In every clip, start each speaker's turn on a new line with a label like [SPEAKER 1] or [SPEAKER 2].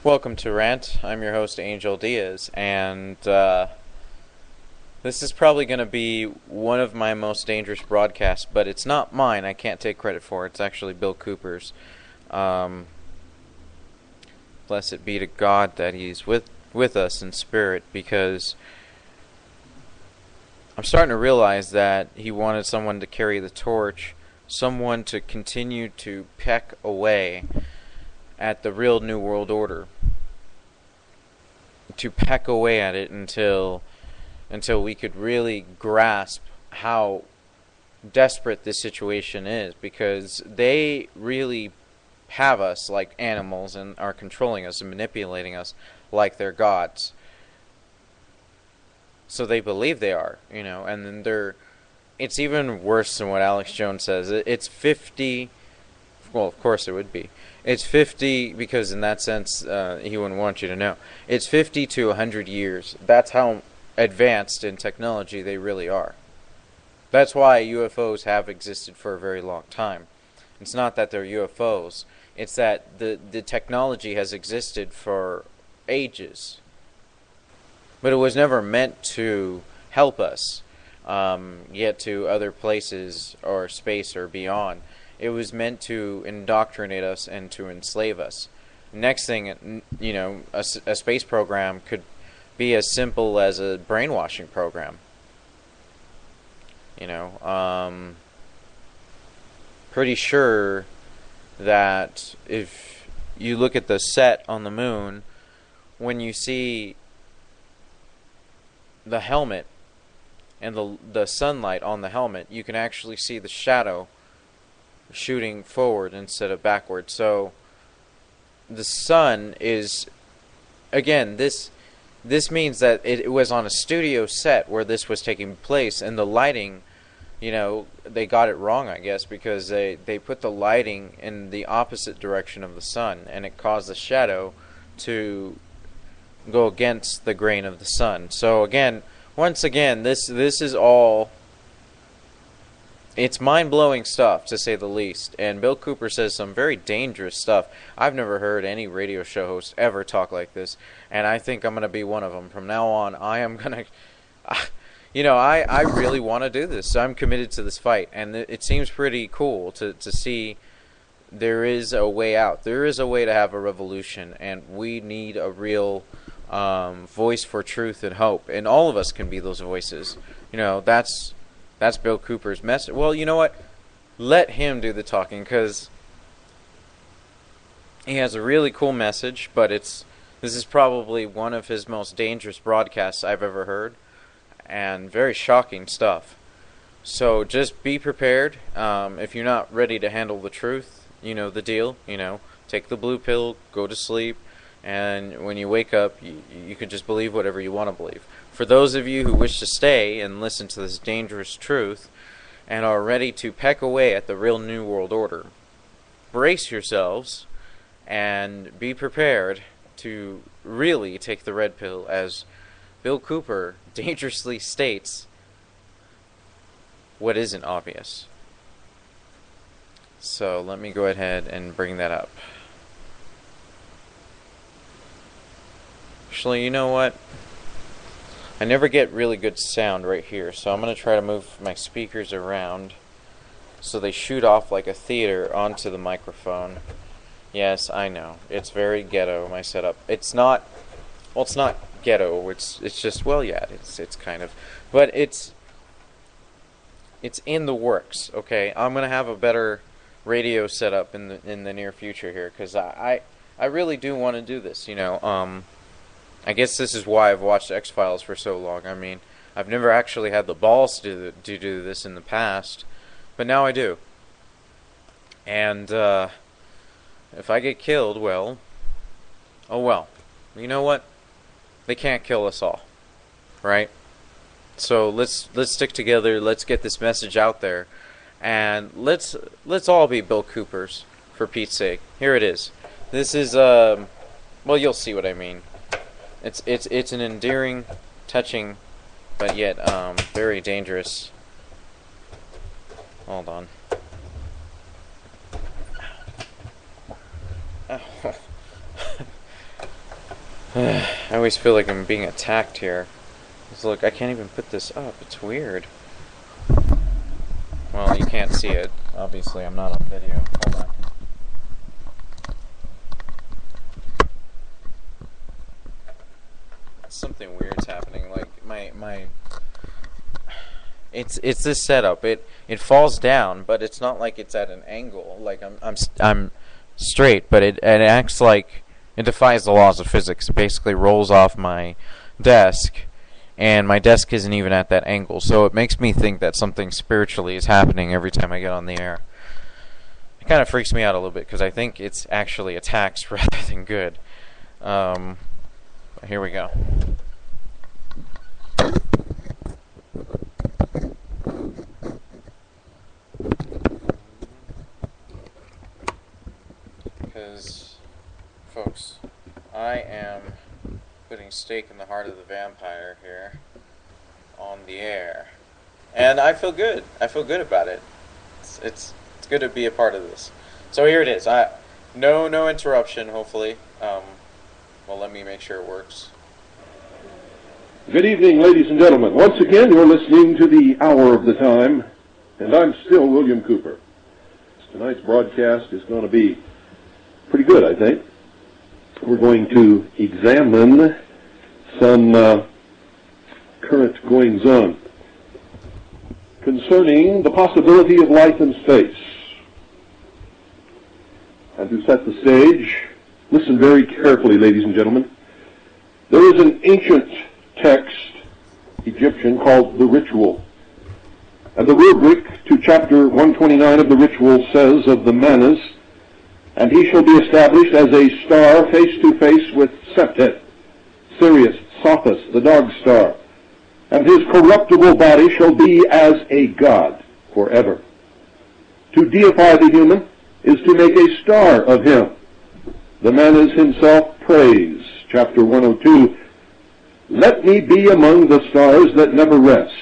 [SPEAKER 1] Welcome to RANT. I'm your host, Angel Diaz, and this is probably going to be one of my most dangerous broadcasts, but it's not mine. I can't take credit for it. It's actually Bill Cooper's. Blessed be to God that he's with us in spirit, because I'm starting to realize that he wanted someone to carry the torch, someone to continue to peck away at the real New World Order, to peck away at it until we could really grasp how desperate this situation is, because they really have us like animals and are controlling us and manipulating us like they're gods. So they believe they are, and then it's even worse than what Alex Jones says. It's 50, well, of course it would be. It's 50, because in that sense, he wouldn't want you to know. It's 50 to 100 years. That's how advanced in technology they really are. That's why UFOs have existed for a very long time. It's not that they're UFOs. It's that the technology has existed for ages. But it was never meant to help us get to other places or space or beyond. It was meant to indoctrinate us and to enslave us. Next thing, a space program could be as simple as a brainwashing program. Pretty sure that if you look at the set on the moon, when you see the helmet and the sunlight on the helmet, you can actually see the shadow shooting forward instead of backward. So the sun is, again, this means that it was on a studio set where this was taking place, and the lighting, they got it wrong, I guess, because they put the lighting in the opposite direction of the sun, and it caused the shadow to go against the grain of the sun. So once again, this is all, it's mind-blowing stuff, to say the least. And Bill Cooper says some very dangerous stuff. I've never heard any radio show host ever talk like this, and I think I'm going to be one of them. From now on, I am going to... I really want to do this. So I'm committed to this fight, and it seems pretty cool to see there is a way out. There is a way to have a revolution, and we need a real voice for truth and hope. And all of us can be those voices. That's Bill Cooper's message. Well, you know what? Let him do the talking, because he has a really cool message, but this is probably one of his most dangerous broadcasts I've ever heard, and very shocking stuff. So just be prepared. If you're not ready to handle the truth, the deal. Take the blue pill, go to sleep, and when you wake up, you can just believe whatever you want to believe. For those of you who wish to stay and listen to this dangerous truth and are ready to peck away at the real New World Order, brace yourselves and be prepared to really take the red pill, as Bill Cooper dangerously states what isn't obvious. So let me go ahead and bring that up. Actually, you know what? I never get really good sound right here, so I'm going to try to move my speakers around so they shoot off like a theater onto the microphone. Yes, I know. It's very ghetto, my setup. It's not ghetto. It's just, well, yeah, it's kind of, but it's in the works, okay? I'm going to have a better radio setup in the near future here, cuz I really do want to do this, I guess this is why I've watched X-Files for so long. I mean, I've never actually had the balls to do this in the past, but now I do. And if I get killed, well, oh well. You know what? They can't kill us all, right? So let's stick together. Let's get this message out there, and let's all be Bill Coopers, for Pete's sake. Here it is. This is well, you'll see what I mean. It's an endearing, touching, but yet very dangerous. Hold on. I always feel like I'm being attacked here. Look, I can't even put this up. It's weird. Well, you can't see it. Obviously, I'm not on video. Hold on. Something weird's happening. Like my it's this setup. It falls down, but it's not like it's at an angle. Like I'm straight, but it acts like it defies the laws of physics. It basically rolls off my desk, and my desk isn't even at that angle. So it makes me think that something spiritually is happening every time I get on the air. It kind of freaks me out a little bit because I think it's actually attacks rather than good. Here we go. Because, folks, I am putting stake in the heart of the vampire here on the air, and I feel good. I feel good about it. It's good to be a part of this. So here it is. No interruption. Hopefully. Well, let me make sure it works.
[SPEAKER 2] Good evening, ladies and gentlemen. Once again, you're listening to the Hour of the Time, and I'm still William Cooper. Tonight's broadcast is going to be pretty good, I think. We're going to examine some current goings-on concerning the possibility of life in space. And to set the stage, listen very carefully, ladies and gentlemen. There is an ancient text, Egyptian, called the Ritual. And the rubric to chapter 129 of the Ritual says of the Manas, "And he shall be established as a star face to face with Septet, Sirius, Sophus, the dog star. And his corruptible body shall be as a god forever. To deify the human is to make a star of him. The Manas himself prays," chapter 102, "Let me be among the stars that never rest."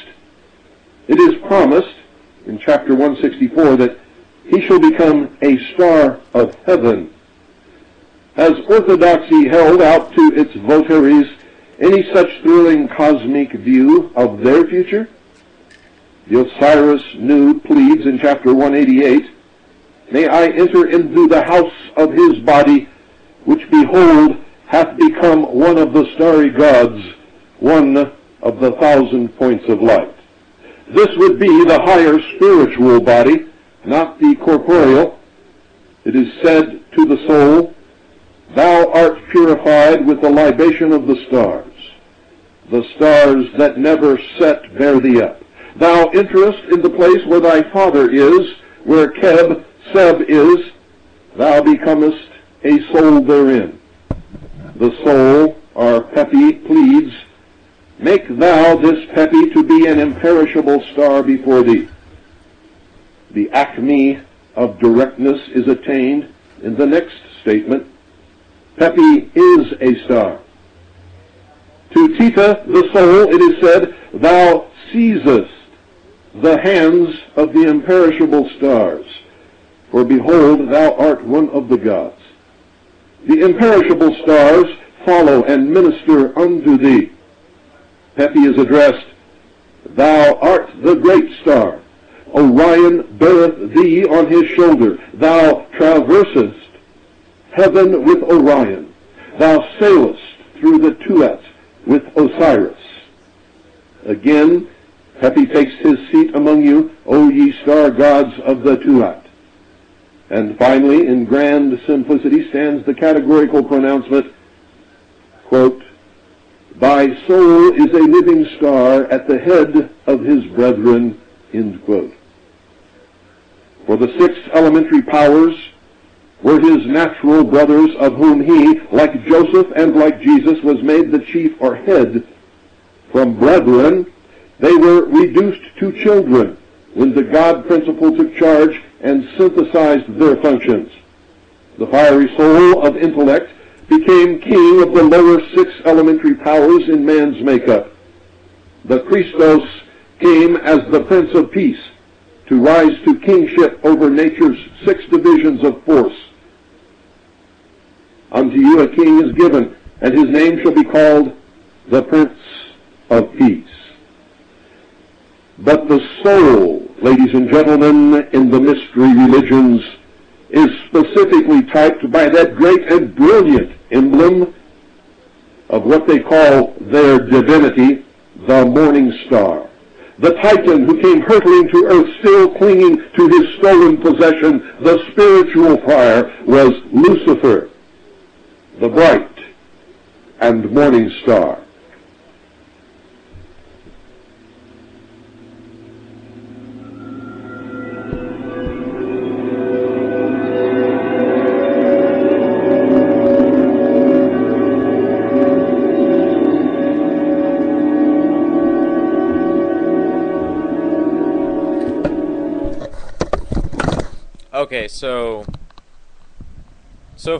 [SPEAKER 2] It is promised in chapter 164 that he shall become a star of heaven. Has orthodoxy held out to its votaries any such thrilling cosmic view of their future? The Osiris Nu pleads in chapter 188, "May I enter into the house of his body, which, behold, hath become one of the starry gods, one of the 1,000 points of light." This would be the higher spiritual body, not the corporeal. It is said to the soul, "Thou art purified with the libation of the stars that never set bear thee up. Thou enterest in the place where thy Father is, where Seb is, thou becomest a soul therein." The soul, or Pepi, pleads, "Make thou this Pepi to be an imperishable star before thee." The acme of directness is attained in the next statement. Pepi is a star. To Tita, the soul, it is said, "Thou seizest the hands of the imperishable stars, for behold, thou art one of the gods." The imperishable stars follow and minister unto thee. Pepi is addressed, "Thou art the great star. Orion beareth thee on his shoulder. Thou traversest heaven with Orion. Thou sailest through the Tuat with Osiris." Again, Pepi takes his seat among you, O ye star gods of the Tuat. And finally, in grand simplicity, stands the categorical pronouncement, quote, "Thy soul is a living star at the head of his brethren," end quote. For the 6 elementary powers were his natural brothers, of whom he, like Joseph and like Jesus, was made the chief or head. From brethren, they were reduced to children when the God principle took charge and synthesized their functions. The fiery soul of intellect became king of the lower 6 elementary powers in man's makeup. The Christos came as the Prince of Peace to rise to kingship over nature's 6 divisions of force. Unto you a king is given, and his name shall be called the Prince of Peace. But the soul, ladies and gentlemen, in the mystery religions is specifically typed by that great and brilliant emblem of what they call their divinity, the morning star. The Titan who came hurtling to earth, still clinging to his stolen possession, the spiritual fire, was Lucifer, the bright and morning star.
[SPEAKER 1] Okay, so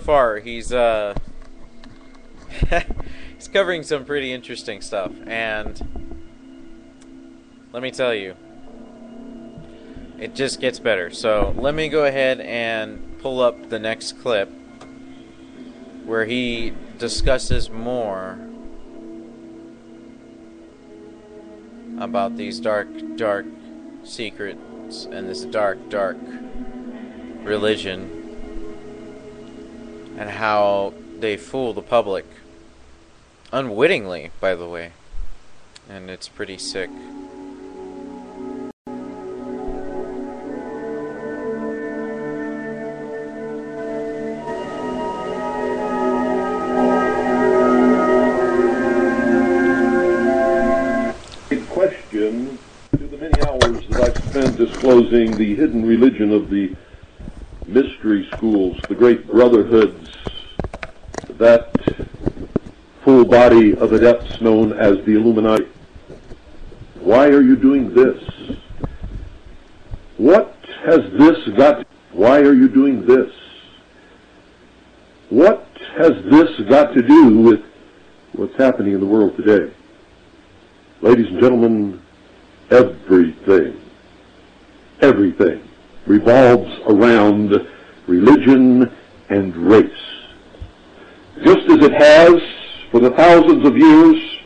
[SPEAKER 1] far he's he's covering some pretty interesting stuff, and let me tell you, it just gets better. So let me go ahead and pull up the next clip where he discusses more about these dark secrets and this dark religion and how they fool the public unwittingly, by the way, and it's pretty sick.
[SPEAKER 2] Question to the many hours that I've spent disclosing the hidden religion of the mystery schools, the great brotherhoods, that full body of adepts known as the Illuminati. Why are you doing this? What has this got? Why are you doing this? What has this got to do with what's happening in the world today? Ladies and gentlemen, everything revolves around religion and race. Just as it has for the thousands of years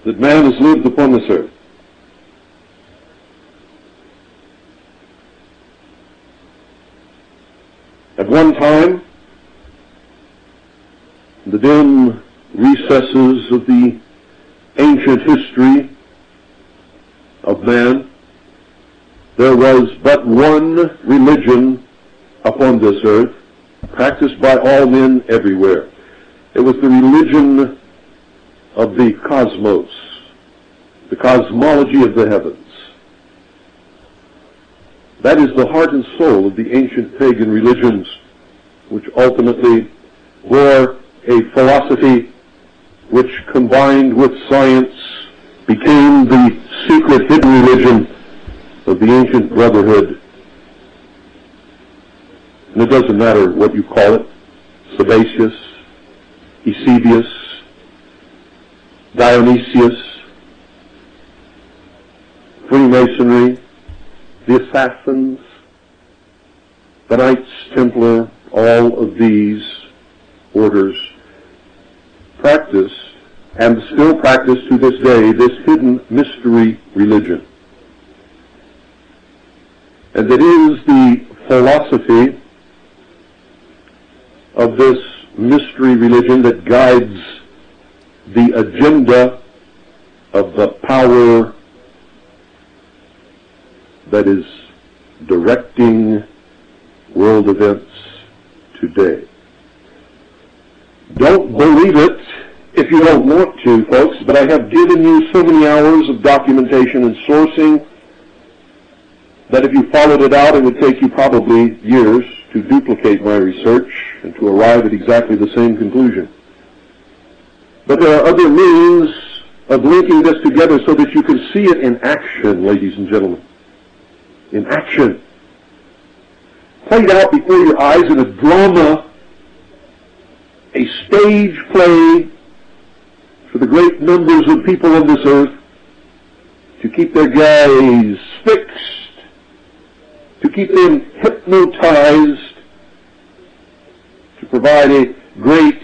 [SPEAKER 2] that man has lived upon this earth. At one time, in the dim recesses of the ancient history of man, there was but one religion upon this earth, practiced by all men everywhere. It was the religion of the cosmos, the cosmology of the heavens. That is the heart and soul of the ancient pagan religions, which ultimately bore a philosophy which, combined with science, became the secret hidden religion of the ancient brotherhood. And it doesn't matter what you call it, Sabacius, Eusebius, Dionysius, Freemasonry, the Assassins, the Knights Templar, all of these orders practice, and still practice to this day, this hidden mystery religion. And it is the philosophy of this mystery religion that guides the agenda of the power that is directing world events today. Don't believe it if you don't want to, folks, but I have given you so many hours of documentation and sourcing that if you followed it out, it would take you probably years to duplicate my research and to arrive at exactly the same conclusion. But there are other means of linking this together so that you can see it in action, ladies and gentlemen. In action. Played out before your eyes in a drama, a stage play for the great numbers of people on this earth to keep their gaze fixed, to keep them hypnotized, to provide a great